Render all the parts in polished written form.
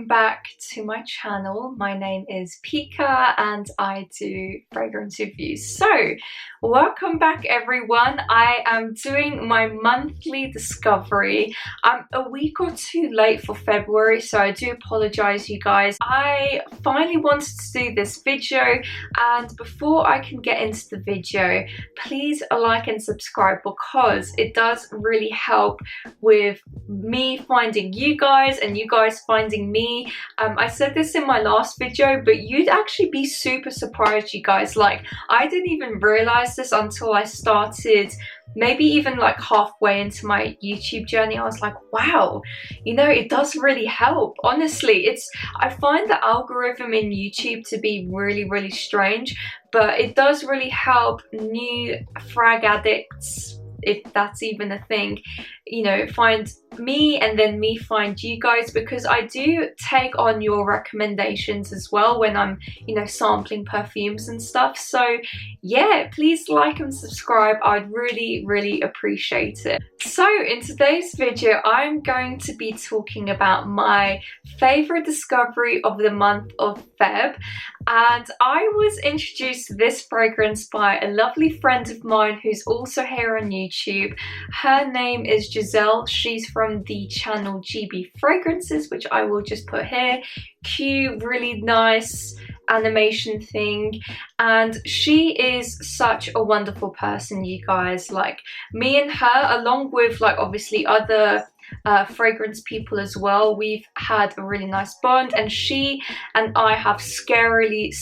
back to my channel. My name is Pika and I do fragrance reviews. So welcome back everyone. I am doing my monthly discovery. I'm a week or two late for February, so I do apologize you guys. I finally wanted to do this video, and before I can get into the video, please like and subscribe because it does really help with me finding you guys and you guys finding me. I said this in my last video, but you'd actually be super surprised, you guys. Like, I didn't even realize this until I started maybe even like halfway into my YouTube journey. I was like, wow, you know, it does really help. Honestly, I find the algorithm in YouTube to be really strange, but it does really help new frag addicts, if that's even a thing, you know, find me and then me find you guys, because I do take on your recommendations as well when I'm, you know, sampling perfumes and stuff. So yeah, please like and subscribe. I'd really appreciate it. So in today's video, I'm going to be talking about my favorite discovery of the month of Feb, and I was introduced to this fragrance by a lovely friend of mine who's also here on YouTube. Her name is Giselle. She's from the channel GB Fragrances, which I will just put here. Cute, really nice animation thing, and she is such a wonderful person, you guys. Like, me and her, along with like obviously other fragrance people as well, we've had a really nice bond, and she and I have scarily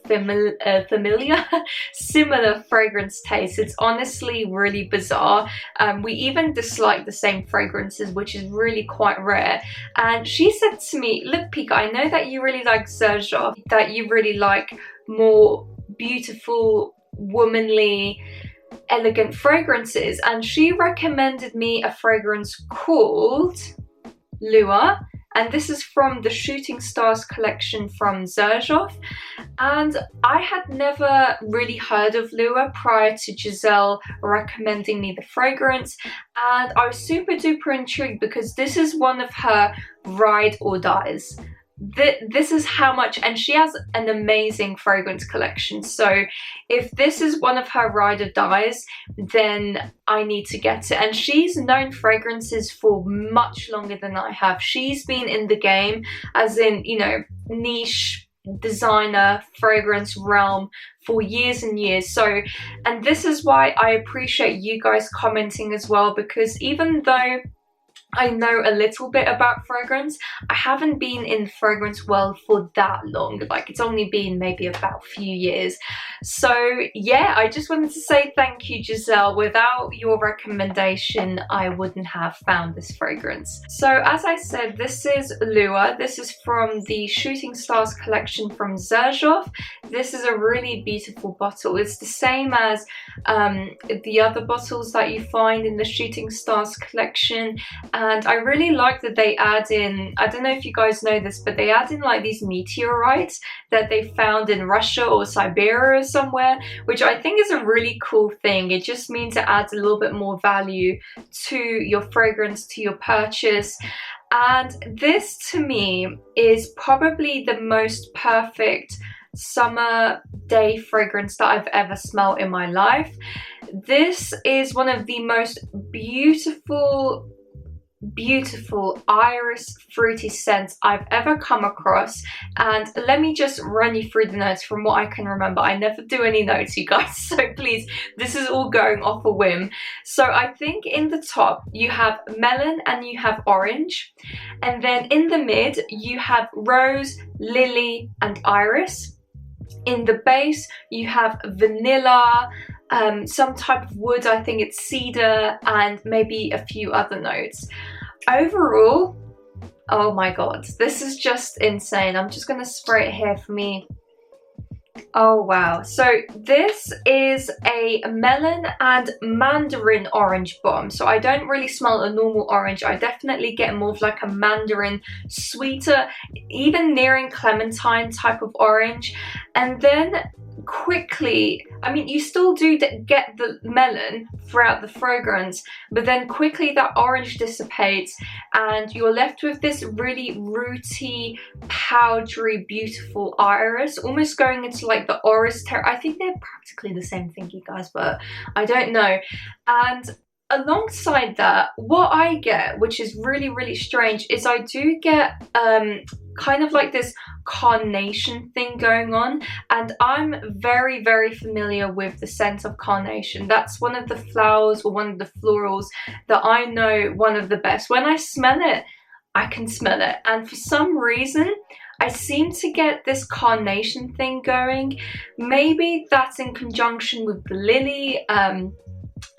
familiar similar fragrance tastes. It's honestly really bizarre. We even dislike the same fragrances, which is really quite rare. And she said to me, look Pika, I know that you really like Xerjoff, that you really like more beautiful, womanly, elegant fragrances, and she recommended me a fragrance called Lua, and this is from the Shooting Stars collection from Xerjoff. And I had never really heard of Lua prior to Giselle recommending me the fragrance, and I was super duper intrigued because this is one of her ride or dies. This is how much, and she has an amazing fragrance collection, so if this is one of her ride or dies, then I need to get it. And she's known fragrances for much longer than I have. She's been in the game, as in, you know, niche designer fragrance realm for years and years. So, and this is why I appreciate you guys commenting as well, because even though I know a little bit about fragrance, I haven't been in the fragrance world for that long. Like, it's only been maybe about a few years. So yeah, I just wanted to say thank you, Giselle. Without your recommendation, I wouldn't have found this fragrance. So as I said, this is Lua. This is from the Shooting Stars collection from Xerjoff. This is a really beautiful bottle. It's the same as the other bottles that you find in the Shooting Stars collection. And I really like that they add in, I don't know if you guys know this, but they add in like these meteorites that they found in Russia or Siberia or somewhere, which I think is a really cool thing. It just means it adds a little bit more value to your fragrance, to your purchase. And this to me is probably the most perfect summer day fragrance that I've ever smelled in my life. This is one of the most beautiful iris fruity scents I've ever come across. And let me just run you through the notes from what I can remember. I never do any notes, you guys, so please, this is all going off a whim. So I think in the top you have melon and you have orange, and then in the mid you have rose, lily and iris. In the base you have vanilla, some type of wood, I think it's cedar, and maybe a few other notes. Overall, oh my god, this is just insane. I'm just gonna spray it here for me. Oh wow, so this is a melon and mandarin orange bomb. So I don't really smell a normal orange. I definitely get more of like a mandarin, sweeter, even nearing clementine type of orange. And then quickly, I mean, you still do get the melon throughout the fragrance, but then quickly that orange dissipates and you're left with this really rooty, powdery, beautiful iris, almost going into like the orris territory. I think they're practically the same thing, you guys, but I don't know. And alongside that, what I get, which is really, really strange, is I do get kind of like this carnation thing going on, and I'm very, very familiar with the scent of carnation. That's one of the flowers or one of the florals that I know one of the best. When I smell it, I can smell it, and for some reason I seem to get this carnation thing going. Maybe that's in conjunction with the lily.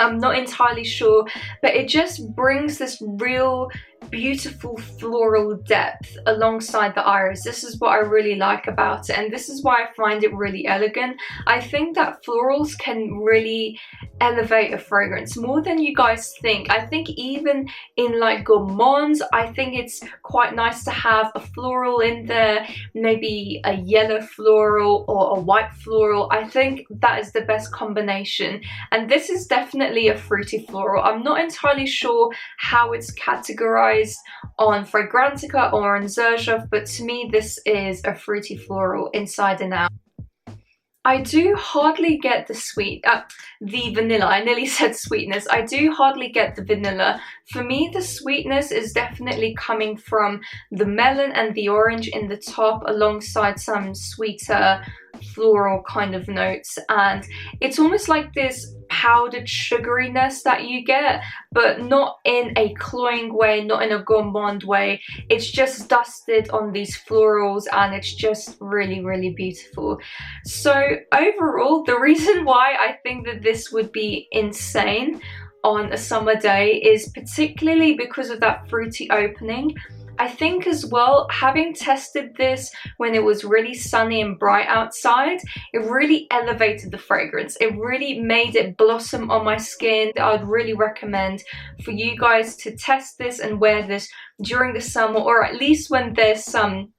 I'm not entirely sure, but it just brings this real beautiful floral depth alongside the iris. This is what I really like about it, and this is why I find it really elegant. I think that florals can really elevate a fragrance more than you guys think. I think even in like gourmands, I think it's quite nice to have a floral in there, maybe a yellow floral or a white floral. I think that is the best combination, and this is definitely a fruity floral. I'm not entirely sure how it's categorized on Fragrantica or on Xerjoff, but to me this is a fruity floral inside and out. I do hardly get the vanilla. I nearly said sweetness. I do hardly get the vanilla. For me, the sweetness is definitely coming from the melon and the orange in the top, alongside some sweeter floral kind of notes, and it's almost like this powdered sugariness that you get, but not in a cloying way, not in a gourmand way. It's just dusted on these florals, and it's just really, really beautiful. So overall, the reason why I think that this would be insane on a summer day is particularly because of that fruity opening. I think as well, having tested this when it was really sunny and bright outside, it really elevated the fragrance. It really made it blossom on my skin. I would really recommend for you guys to test this and wear this during the summer, or at least when there's some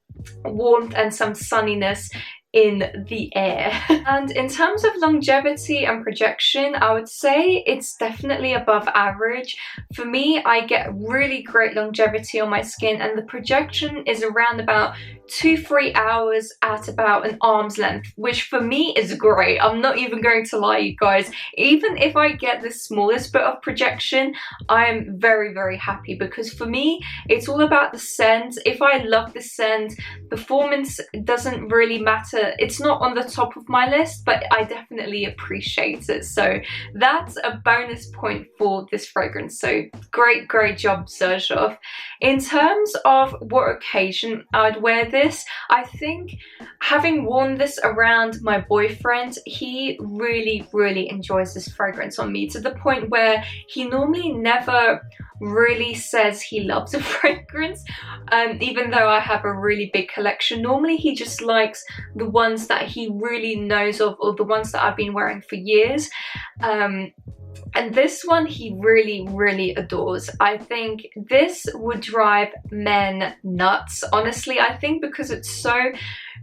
warmth and some sunniness in the air. And in terms of longevity and projection, I would say it's definitely above average. For me, I get really great longevity on my skin, and the projection is around about 2-3 hours at about an arm's length, which for me is great. I'm not even going to lie, you guys. Even if I get the smallest bit of projection, I'm very, very happy, because for me, it's all about the scent. If I love the scent, performance doesn't really matter. It's not on the top of my list, but I definitely appreciate it. So that's a bonus point for this fragrance. So great, great job, Xerjoff. In terms of what occasion I'd wear this, I think having worn this around my boyfriend, he really, really enjoys this fragrance on me, to the point where he normally never really says he loves a fragrance, even though I have a really big collection. Normally he just likes the ones that he really knows of, or the ones that I've been wearing for years. And this one he really, really adores. I think this would drive men nuts, honestly. I think because it's so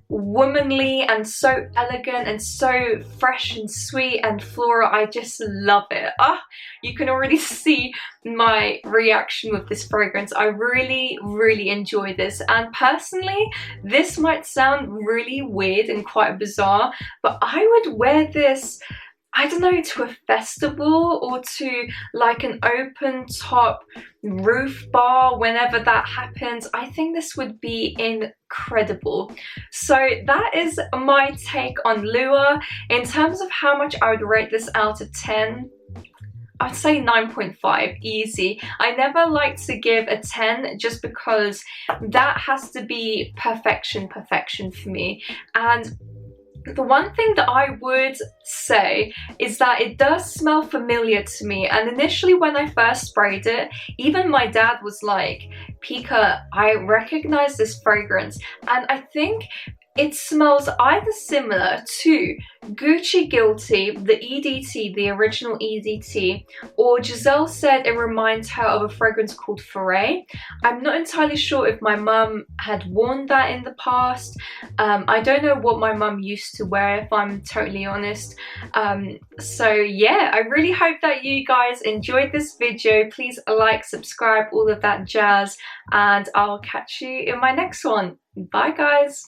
womanly and so elegant and so fresh and sweet and floral, I just love it. You can already see my reaction with this fragrance. I really, really enjoy this, and personally this might sound really weird and quite bizarre, but I would wear this, I don't know, to a festival or to like an open top roof bar whenever that happens. I think this would be incredible. So that is my take on Lua. In terms of how much I would rate this out of 10, I'd say 9.5, easy. I never like to give a 10 just because that has to be perfection for me. And the one thing that I would say is that it does smell familiar to me, and initially when I first sprayed it, even my dad was like, Pika, I recognize this fragrance. And I think It smells either similar to Gucci Guilty, the EDT, the original EDT, or Giselle said it reminds her of a fragrance called Foray. I'm not entirely sure if my mum had worn that in the past. I don't know what my mum used to wear, if I'm totally honest. So yeah, I really hope that you guys enjoyed this video. Please like, subscribe, all of that jazz, and I'll catch you in my next one. Bye guys!